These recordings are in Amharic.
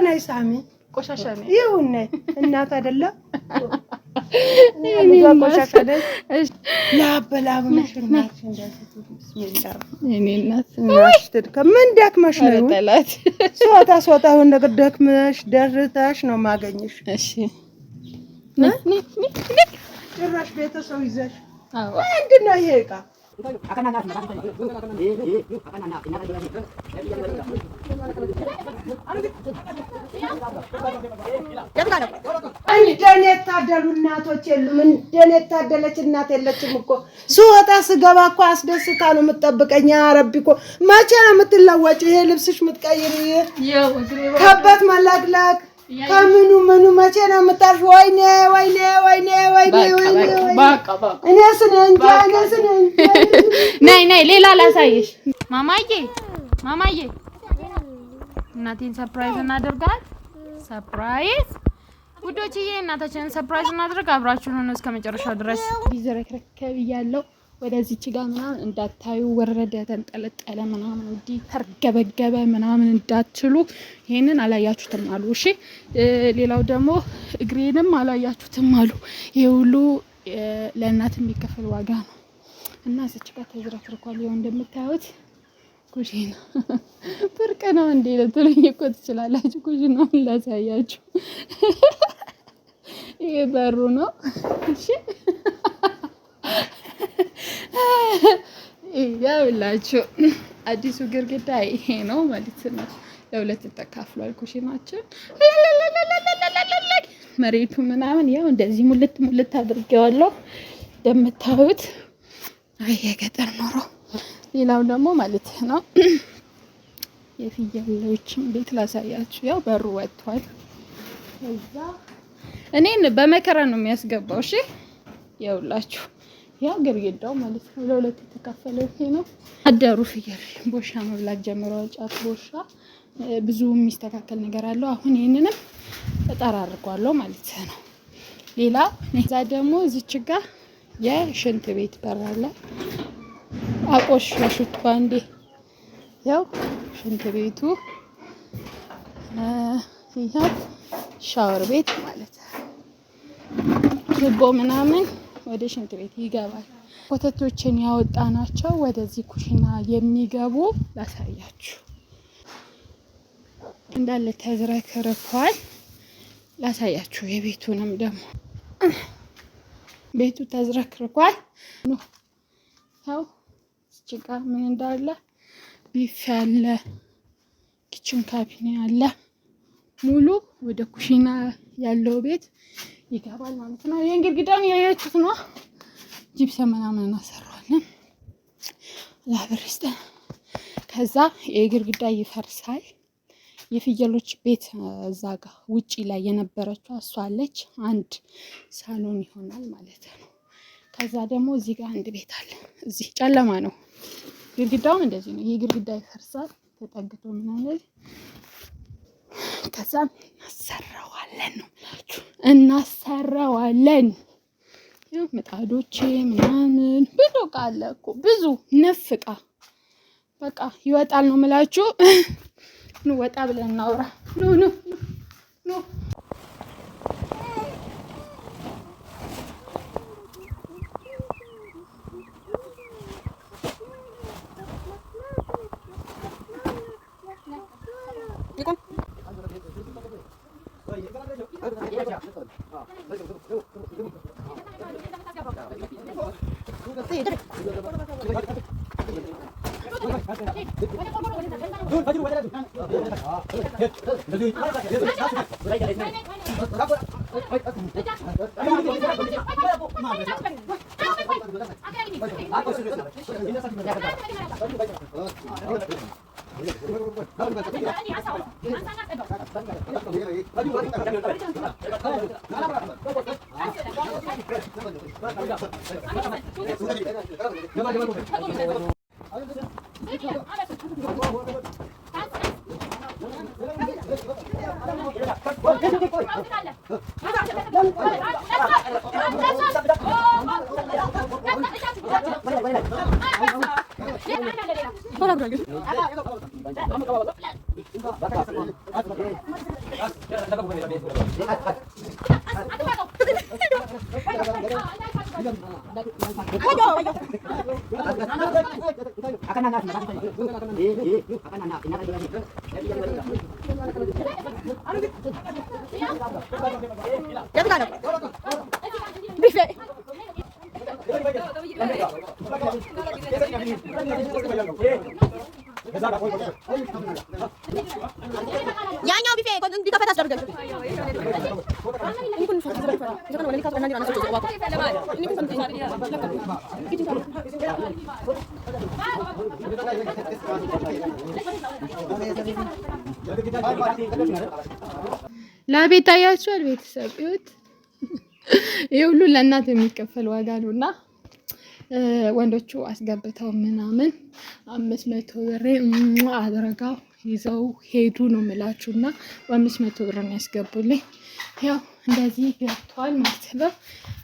ነይ ሳሚ ቆሻሻ ነኝ ይሁን ነይ እናት አይደለም ላበላብ መሽናት እንደዚህ ቢስሚላህ እኔ እናት ማሽተድ ከምን ደክመሽ ነው ተላት ሶታ ሆነ ነገር ደክመሽ ደርታሽ ነው ማገኝሽ እሺ ጭራሽ ቤተሰብ ይዘሽ አዎ ምንድነው ይሄ ዕቃ እንደኔ ታደሉ እናቶች የሉም እንደኔ ታደለች እናት የለችም እኮ ስወጣ ስገባ እኮ አስደስታ ነው የምትጠብቀኝ ያ ረቢ እኮ መቼ ነው የምትለወጪ ይሄ ልብስሽ የምትቀይሪ ከበት መላቅላቅ ከምኑ ምኑ መቼ ነው የምታርፍ ወይኔ በቃ እኔ ስነንጃ ነይ ሌላ ላሳይሽ ማማዬ እናቴን ሰርፕራይዝ እናደርጋት ሰርፕራይዝ ውዶችዬ እናታችንን ሰርፕራይዝ እናደርግ አብራችሁን ሆኖ እስከመጨረሻው ድረስ ቢዘረከረከብ ያለው ወደዚች ጋር ምናምን እንዳታዩ ወረደ ተንጠለጠለ ምናምን እንዲ ተርገበገበ ምናምን እንዳትሉ ይሄንን አላያችሁትም አሉ እሺ ሌላው ደግሞ እግሬንም አላያችሁትም አሉ ይሄ ሁሉ ለእናት የሚከፈል ዋጋ ነው እና እዚች ጋር ተዝረክርኳል ይሄው እንደምታዩት ኩሽና ፍርቅ ነው እንዴ ለትሉኝ እኮ ትችላላችሁ ኩሽናውን ላሳያችሁ ይሄ በሩ ነው እሺ ይኸውላችሁ አዲሱ ግርግዳ ይሄ ነው ማለት ነው ለሁለት ተካፍሏል ኩሽናችን መሬቱ ምናምን ያው እንደዚህ ሙልት አድርጌዋለሁ እንደምታዩት አይ የገጠር ኖሮ ሌላው ደግሞ ማለት ነው የፍየሎችን ቤት ላሳያችሁ ያው በሩ ወጥቷል እዛ እኔን በመከራ ነው የሚያስገባው እሺ ይኸውላችሁ ያው ግርግዳው ማለት ነው ለሁለት ተካፈለው ይሄ ነው አደሩ ፍየል ቦሻ መብላት ጀምሯል ጫት ቦሻ ብዙ የሚስተካከል ነገር አለው አሁን ይሄንንም ተጠራርጓለሁ ማለት ነው ሌላ እዛ ደግሞ እዚች ጋር የሽንት ቤት በር አለ አቆሽሹት ባንዴ ያው ሽንት ቤቱ ይሄ ሻወር ቤት ማለት ነው ቱቦ ምናምን ወደ ሽንት ቤት ይገባል ኮተቶችን ያወጣናቸው ወደዚህ ኩሽና የሚገቡ ላሳያችሁ እንዳለ ተዝረክርኳል ላሳያችሁ የቤቱንም ደግሞ ቤቱ ተዝረክርኳል ያው እዚጋ ምን እንዳለ ቢፍ ያለ ኪችን ካቢኔ አለ ሙሉ ወደ ኩሽና ያለው ቤት ይገባል ማለት ነው ይሄን ግርግዳም ያያችሁት ነው ጂፕሰም ምናምን እናሰራዋለን ላብርስተ ከዛ የግርግዳ ይፈርሳል የፍየሎች ቤት እዛ ጋር ውጪ ላይ የነበረችው አሷለች አንድ ሳሎን ይሆናል ማለት ነው ከዛ ደግሞ እዚህ ጋር አንድ ቤት አለ እዚህ ጨለማ ነው ግርግዳውም እንደዚህ ነው ይሄ ግርግዳ ይፈርሳል ተጠግቶ ምናምን ከዛ እናሰራዋለን ያው ምጣዶቼ ምናምን ብዙ ቃል እኮ ብዙ ነፍቃ በቃ ይወጣል ነው የምላችሁ ኑ ወጣ ብለን እናውራ ኑ ያኛው ቢፌ እንዲከፈት አስደርጋችሁ ለቤት ታያችኋል። ቤተሰብ ይሁት ይሄ ሁሉ ለእናት የሚከፈል ዋጋ ነውና ወንዶቹ አስገብተው ምናምን 500 ብር አድርገው ይዘው ሄዱ ነው የምላችሁና 500 ብር ነው ያስገቡልኝ። ያው እንደዚህ ገብቷል ማለት ነው።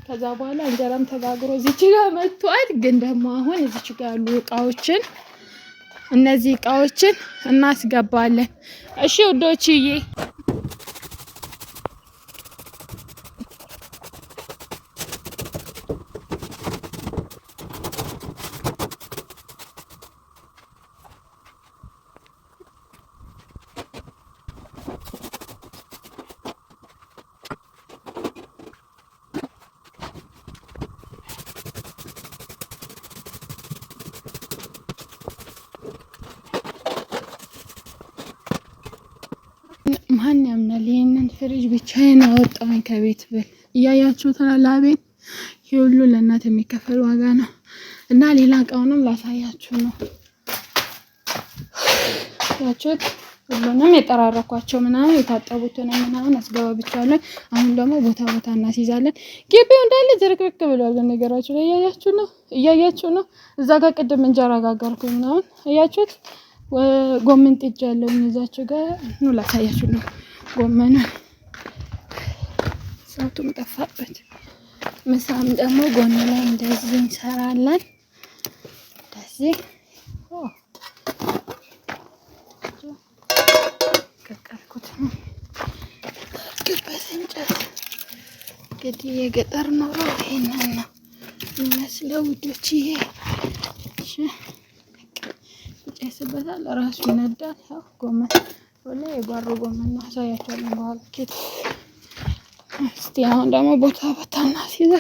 ከዛ በኋላ እንጀራም ተጋግሮ እዚች ጋር መጥቷል። ግን ደግሞ አሁን እዚች ጋር ያሉ እቃዎችን እነዚህ እቃዎችን እናስገባለን። እሺ ውዶችዬ ማን ያምናል? ይሄንን ፍሪጅ ብቻዬን አወጣሁኝ ከቤት ብል እያያችሁት ነው። ላቤን ይሄ ሁሉ ለእናት የሚከፈል ዋጋ ነው። እና ሌላ እቃውንም ላሳያችሁ ነው። ያችሁት ሁሉንም የጠራረኳቸው ምናምን የታጠቡትን ምናምን አስገባብቻለሁ። አሁን ደግሞ ቦታ ቦታ እናስይዛለን። ግቢው እንዳለ ዝርክርክ ብሏል። በነገራችሁ ላይ እያያችሁ ነው። እዛ ጋር ቅድም እንጀራ ጋገርኩኝ ምናምን እያያችሁት ጎመን ጥጅ ያለው እዛችሁ ጋር ነው። ላሳያችሁ ነው ጎመኑን። ሰውቱም ጠፋበት። ምሳም ደግሞ ጎን ላይ እንደዚህ እንሰራለን። እንደዚህ ቀቀልኩት ነው ግበት እንጨት። እንግዲህ የገጠር ኑሮ ይሄንን ነው የሚመስለው ውዶችዬ። እሺ ይጨስበታል፣ ራሱ ይነዳል። ያው ጎመን ወላ የጓሮ ጎመን ነው። አሳያችኋለሁ በኋላ ኬት። እስቲ አሁን ደግሞ ቦታ ቦታ እናስይዛ።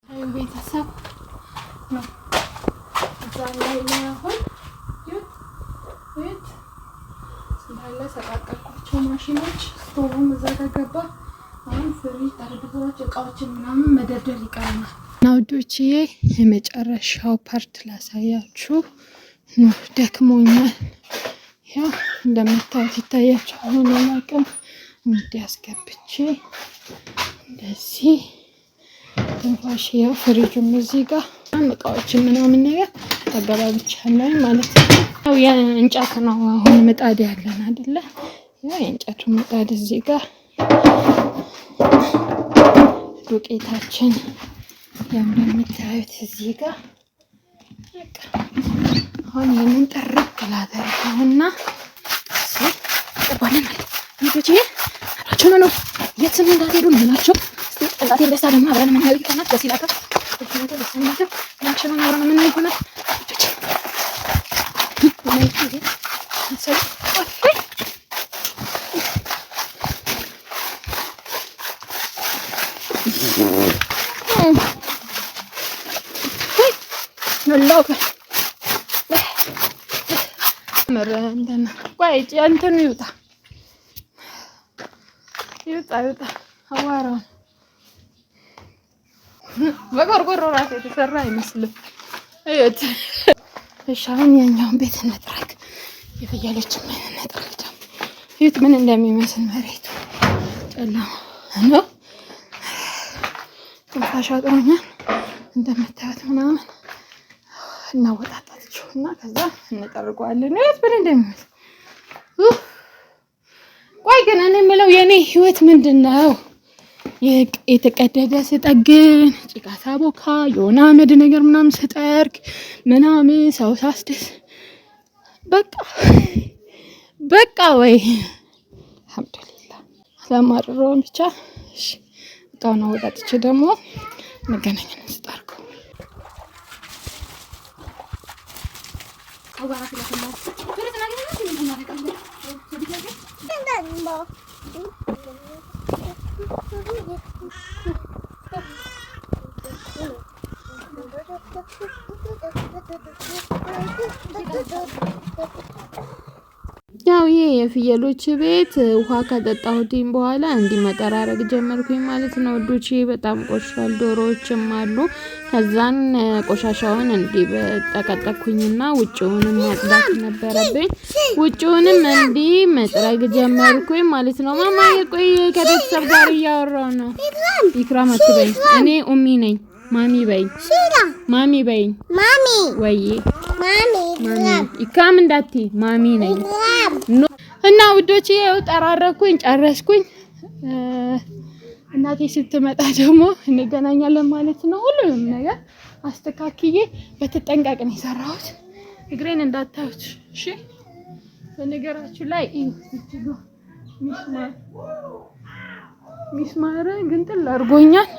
አይ ቤተሰብ ነው ዛሬ ላይ አሁን ይት እንዳለ ሰቃቀልኳቸው ማሽኖች። ስቶቭም እዛ ጋር ገባ። አሁን ፍሪጅ ጠረጴዛዎች እቃዎችን ምናምን መደርደር ይቀርናል። ናውዶቼ የመጨረሻው ፓርት ላሳያችሁ ነው። ደክሞኛል። ያው እንደምታዩት ይታያችኋል። ለማቀም እንዲያስገብቼ እንደዚህ ትንፋሽ። ያው ፍሪጁም እዚህ ጋር እቃዎችን ምናምን ነገር አገባብቻለሁ ማለት ነው። ያው የእንጨት ነው አሁን ምጣድ ያለን አይደለ? ያው የእንጨቱ ምጣድ እዚህ ጋር ዱቄታችን እንደምታዩት እዚህ ጋር በቃ አሁን ይሄንን ጠርቅ ላደርገውና ቀባለን ማለት ልጆቼ አብራችሁ ነው የትም እንዳትሄዱ ነው የምላችሁ። እስቲ እናቴ ደስታ ደግሞ አብረን የምናየው ይሆናል። ደስ ይላል። ናቸው አብረን የምናየው ይሆናል። ይውጣ አዋራው በቆርቆሮ ራሱ የተሰራ አይመስልም። እዩት። እሺ አሁን የኛውን ቤት እንጥረግ። የፍየሎችን ምን እንጥረግ። እዩት ምን እንደሚመስል መሬቱ ጨለማ ነው። ትንፋሽ አጥሮኛል እንደምታዩት ምናምን እናወጣጣችሁና ከዛ እንጠርገዋለን። እዩት ምን እንደሚመስል። ቆይ ግን እኔ የምለው የኔ ህይወት ምንድነው? የተቀደደ ስጠግን ጭቃ ሳቦካ የሆነ አመድ ነገር ምናምን ስጠርግ ምናምን ሰው ሳስደስ በቃ ወይ አልሐምዱሊላህ ለማድረው ብቻ እሺ እቃውን አወጣጥቼ ደግሞ እንገናኛለን ስጣርኩ ያው ይሄ የፍየሎች ቤት ውሃ ከጠጣሁትኝ በኋላ እንዲመጠራረግ ጀመርኩኝ ማለት ነው ወዶቼ በጣም ቆሻል ዶሮዎችም አሉ ከዛን ቆሻሻውን እንዲህ በጠቀጠኩኝና ውጪውንም ማጽዳት ነበረብኝ ውጪውንም እንዲህ መጥረግ ጀመርኩኝ ማለት ነው ማማዬ ቆይ ከቤተሰብ ጋር እያወራሁ ነው ኢክራም አትበይ እኔ ኡሚ ነኝ ማሚ በይ ማሚ በይ ማሚ ወይ ማሚ ኢክራም እንዳቲ ማሚ ነኝ እና ውዶቼ ያው ጠራረኩኝ ጨረስኩኝ እናቴ ስትመጣ ደግሞ እንገናኛለን ማለት ነው ሁሉንም ነገር አስተካክዬ በተጠንቀቅ ነው የሰራሁት እግሬን እንዳታዩት እሺ በነገራችሁ ላይ ሚስማር ግንጥል አርጎኛል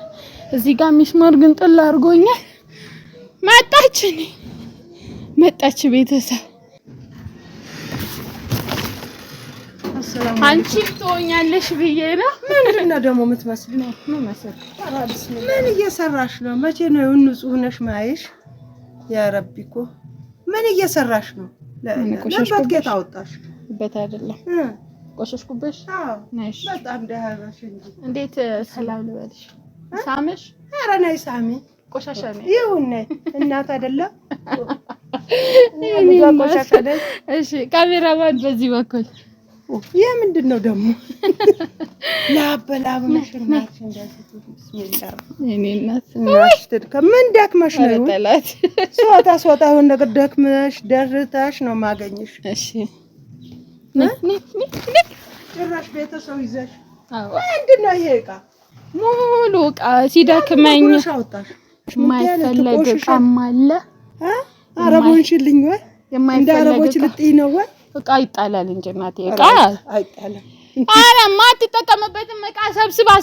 እዚህ ጋር ሚስማር ግንጥል አርጎኛል መጣች ቤተሰብ አንቺ ትሆኛለሽ ብዬ ነው ምንድነው ደግሞ የምትመስለው ምን እየሰራሽ ነው መቼ ነው ንጹህ ነሽ ማይሽ ያ ረቢኮ ምን እየሰራሽ ነው ለበት ጌታ አውጣሽ በት አይደለም ቆሸሽኩብሽ ነሽ በጣም ደሃባሽ እንጂ እንዴት ሰላም ልበልሽ ሳምሽ ኧረ ነይ ሳሚ ቆሻሻ ነኝ ይሁን ነይ እናት አይደለም እሺ ካሜራማን በዚህ በኩል የምንድነው ደግሞ ላበላብ መሽናሽ እንደዚህ ቢስሚላህ እኔ እናት ምን ደክመሽ ነው ተላት ሶታ ሆነ ነገር ደክመሽ ደርታሽ ነው ማገኝሽ እሺ ጭራሽ ቤተሰብ ይዘሽ አዎ ምንድነው ይሄ ዕቃ ሙሉ ዕቃ ሲዳክመኝ የማይፈለግ ዕቃም አለ አረቦንሽልኝ ወይ እንዳረቦች ልጥይ ነው ወይ ዕቃ ይጣላል እንጂ እናቴ ዕቃ አይጣላም አረ ማትጠቀምበትም ዕቃ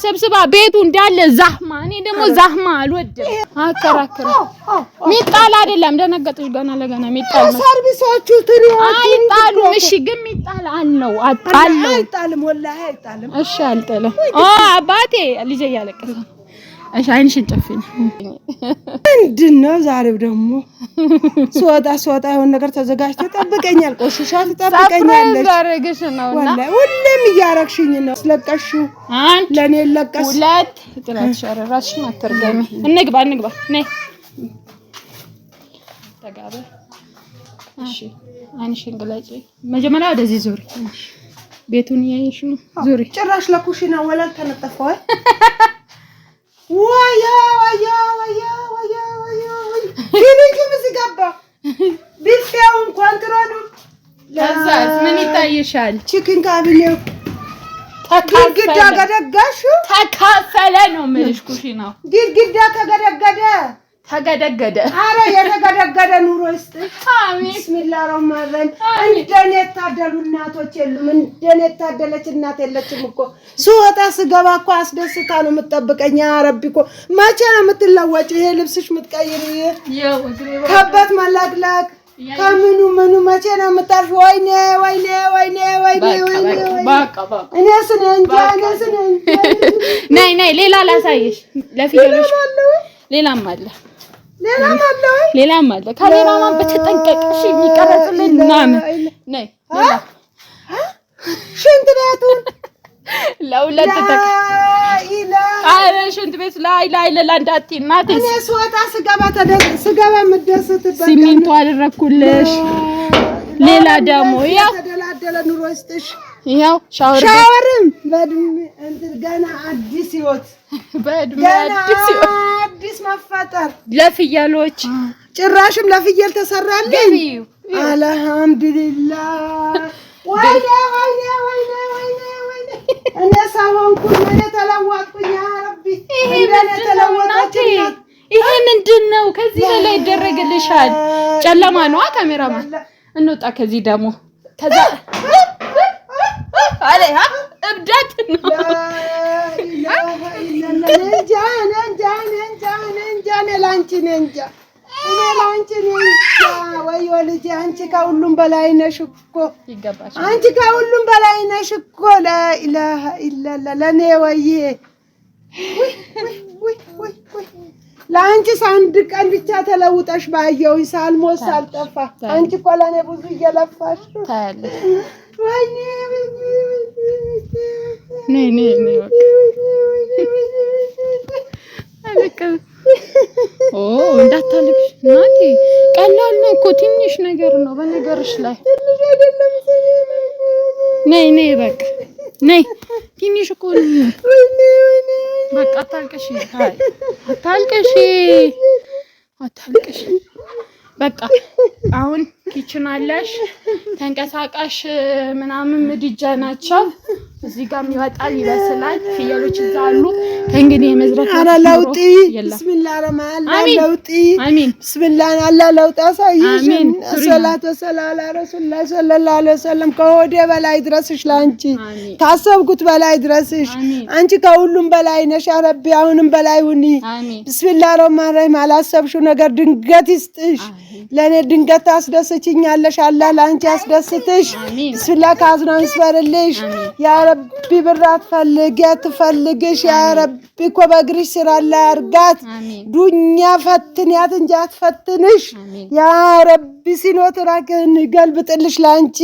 ሰብስባ ቤቱ እንዳለ ዛህማ እኔ ደግሞ ዛህማ አልወድም አከራከረ ሚጣል አይደለም ደነገጥሽ ገና ለገና ሚጣል ሰርቪሶቹ ትሪው አይጣሉም እሺ ግን ሚጣል አለው አጣለው አይጣልም ወላሂ አይጣልም እሺ አልጠለም አባቴ ልጅ ያለቀሰ እሺ አይንሽን ጨፍኝ ምንድነው ዛሬው ደግሞ ሶታ የሆነ ነገር ተዘጋጅቶ ጠብቀኛል ቆሽሻ ተጠብቀኛለሽ ዛሬግሽ ነውና ወላሂ ሁሌም እያረክሽኝ ነው ስለቀሽው ለኔ ለቀስ ሁለት ጥላት ሸረራሽ ማተርገሚ እንግባ ነይ ተጋበ እሺ አይንሽን ግለጪ መጀመሪያ ወደዚህ ዙሪ ቤቱን ያይሽ ነው ዙሪ ጭራሽ ለኩሽና ወላል ተነጠፈው ወያ ይሄ ምዝጋባ ቢልፊያውን ኮንትሮሉ ለዛስ ምን ይታይሻል ቺክን ካቢኔው ግድግዳ ገደጋሹ ተካፈለ ነው ምልሽ ኩሽናው ግድግዳ ተገደገደ አረ የተገደገደ ኑሮ ይስጥ አሜን ቢስሚላህ ረህማን ረሂም እንደኔ ታደሉ እናቶች የሉም እንደኔ ታደለች እናት የለችም እኮ ሱወጣ ስገባ እኮ አስደስታ ነው የምትጠብቀኝ ያ ረቢኮ መቼ ነው የምትለወጪ ይሄ ልብስሽ የምትቀይሪ ከበት መላግላግ ከምኑ መቼ ነው የምታርፍ ወይኔ በቃ እኔ ስነንጃ ነይ ሌላ ላሳይሽ ለፊዮሎሽ ሌላም አለ ካሜራማን በተጠንቀቅሽ የሚቀርጽልን ምናምን ነይ ሽንት ቤቱን ለሁለት አረ ሽንት ቤት ላይ ለላንዳቲ እናቴ እኔ ስወጣ ስገባ ምደስትበት ሲሚንቶ አደረኩልሽ ሌላ ደግሞ ያ ተደላደለ ኑሮ ይስጥሽ ያው ሻወርም በድም ገና አዲስ ህይወት አዲስ መፈጠር ለፍየሎች ጭራሽም ለፍየል ተሰራልኝ አልহামዱሊላህ ወይኔ እኔ ሳሆንኩኝ እኔ ተለወጥኩኝ ያ ረቢ እንደኔ ተለወጣችኝ ይሄ ምንድነው ከዚህ በላይ ይደረግልሻል ጨለማ ነው ካሜራማን እንውጣ ከዚህ ደግሞ ከዛ አለ እብደት ነው ወይ ልጅ አንቺ ከሁሉም በላይ ነሽ እኮ ይገባሽ አንቺ ከሁሉም በላይ ነሽ እኮ ለኢላሃ ኢላላ ለኔ ወይ ለአንቺ አንድ ቀን ብቻ ተለውጠሽ ባየሁኝ ሳልሞት ሳልጠፋ አንቺ እኮ ለኔ ብዙ እየለፋሽ ታያለሽ ወይኔ ነይ አለቀስ እንዳታልቅሽ እናቴ ቀላል ነው እኮ ትንሽ ነገር ነው በነገርሽ ላይ ነይ በቃ ነይ ትንሽ እኮ በቃ አታልቅሽ በቃ አሁን ኪችን አለሽ ተንቀሳቃሽ ምናምን ምድጃ ናቸው እዚህ ጋር ይወጣል ይበስላል ፍየሎች እዛ አሉ ከእንግዲህ የመዝረፍ ለውጥ ቢስሚላህ ረህማን ለውጥ አሚን ቢስሚላህ አላህ ለውጥ አሳይሽ ሰላቱ ወሰላሙ ዐላ ረሱሊላህ ሰለላሁ ዐለይሂ ወሰለም ከሆዴ በላይ ድረስሽ ላንቺ ታሰብኩት በላይ ድረስሽ አንቺ ከሁሉም በላይ ነሽ ረቢ አሁንም በላይ ሁኒ ቢስሚላህ ረህማን ረሂም አላሰብሽው ነገር ድንገት ይስጥሽ ለኔ ድንገት ታስደስችኛለሽ አላህ ላንቺ ያስደስትሽ ቢስሚላህ ካዝናው ይስበርልሽ ያ ረቢ ብራት ትፈልግሽ ያ ረቢ እኮ በእግርሽ ስራ ላይ አርጋት ዱንያ ፈትንያት እንጂ አትፈትንሽ ያ ረቢ ሲኖትራክን ገልብጥልሽ ላንቺ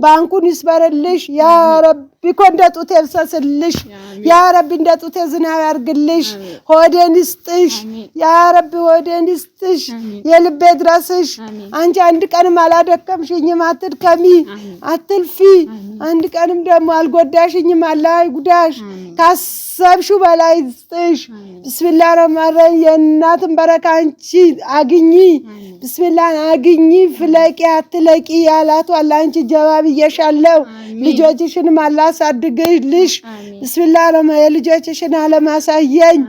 ባንኩን ይስበርልሽ ያ ረቢ እኮ እንደ ጡቴ ይፍሰስልሽ ያ ረቢ እንደ ጡቴ ዝናብ ያርግልሽ ሆዴን ይስጥሽ ያ ረቢ ሆዴን ይስጥሽ የልቤ ድረስሽ አንቺ አንድ ቀንም አላደከምሽኝም አትድከሚ አትልፊ አንድ ቀንም ደግሞ አልጎዳሽኝም አላህ ይጉዳሽ ካሰብሽው በላይ ይስጥሽ ቢስሚላህ ረህማን ረሂም የእናትን በረካ አንቺ አግኚ ቢስሚላህ አግኚ ፍለቂ አትለቂ ያላቱ አላህ አንቺ ጀዋብ ይየሻለው ልጆችሽንም አላህ ሳድግልሽ ቢስሚላህ ረህማን የልጆችሽን አለማሳየኝ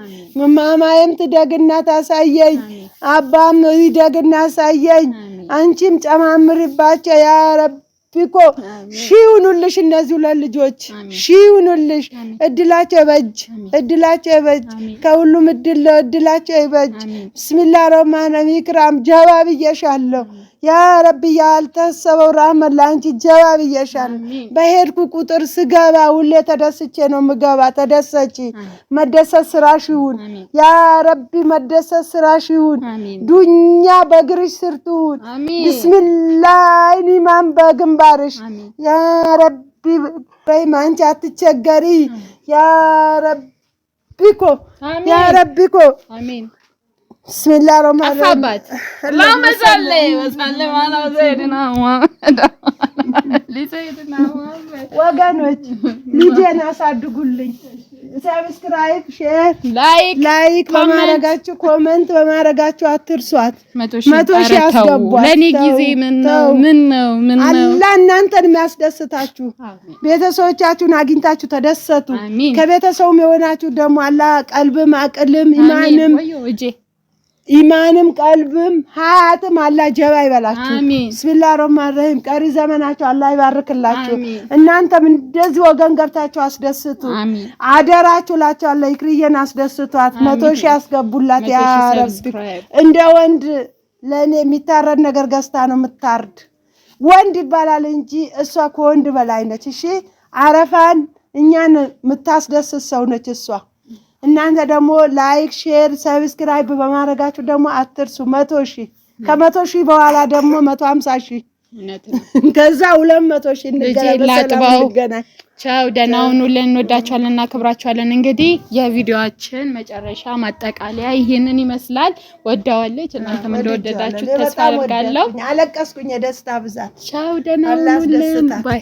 ማማዬም ትደግና ታሳየኝ አባም ይደግና ያሳየኝ አንቺም ጨማምሪባቸው ያ ረቢ እኮ ሺውኑልሽ እነዚህ ሁለት ልጆች ሺውኑልሽ እድላቸው ይበጅ ከሁሉም እድላቸው ይበጅ ቢስሚላህ ረህማን ረሂም ኢክራም ጀዋብ ይየሻለው ያ ረቢ ያልተሰበው ረህመት ላንቺ ጀዋብ ይየሻል በሄድኩ ቁጥር ስገባ ሁሌ ተደስቼ ነው ምገባ ተደሰቺ መደሰት ስራሽ ይሁን ያ ረቢ መደሰት ስራሽ ይሁን ዱንያ በእግርሽ ስር ትሁን ቢስሚላህ ኢማን በግንባርሽ ያ ረቢ ረሂም አንቺ አትቸገሪ ያ ረቢ እኮ አሜን بسم الله الرحمن الرحيم اللهم صل وسلم على سيدنا محمد لسيدنا محمد ወገኖች ልጄን አሳድጉልኝ ሰብስክራይብ ሼር ላይክ በማረጋችሁ ኮሜንት በማረጋችሁ አትርሷት 100 ሺህ አስገቧት ለኔ ጊዜ ምን ነው አላህ እናንተን የሚያስደስታችሁ ቤተሰቦቻችሁን አግኝታችሁ ተደሰቱ ከቤተሰቡም የሆናችሁ ደግሞ አላህ ቀልብም አቅልም ኢማንም ቀልብም ሀያትም አላህ ጀባ ይበላችሁ ቢስሚላህ ረህማን ረሂም ቀሪ ዘመናችሁ አላህ ይባርክላችሁ እናንተም እንደዚህ ወገን ገብታችሁ አስደስቱ አደራችሁ ላችሁ አላህ ይክሪየን አስደስቷት 100 ሺህ አስገቡላት ያ ረቢ እንደ ወንድ ለኔ የሚታረድ ነገር ገዝታ ነው የምታርድ ወንድ ይባላል እንጂ እሷ ከወንድ በላይ ነች እሺ አረፋን እኛን የምታስደስት ሰው ነች እሷ እናንተ ደግሞ ላይክ ሼር ሰብስክራይብ በማድረጋችሁ ደግሞ አትርሱ 100 ሺህ ከ100 ሺህ በኋላ ደግሞ 150 ሺህ ከዛ 200 ሺህ እንገናኝ ቻው ደህና ሁኑልን እንወዳችኋለን እናከብራችኋለን እንግዲህ የቪዲዮአችን መጨረሻ ማጠቃለያ ይሄንን ይመስላል ወዳዋለች እናንተም እንደወደዳችሁ ተስፋ አደርጋለሁ አለቀስኩኝ የደስታ ብዛት ቻው ደህና ሁኑልን ባይ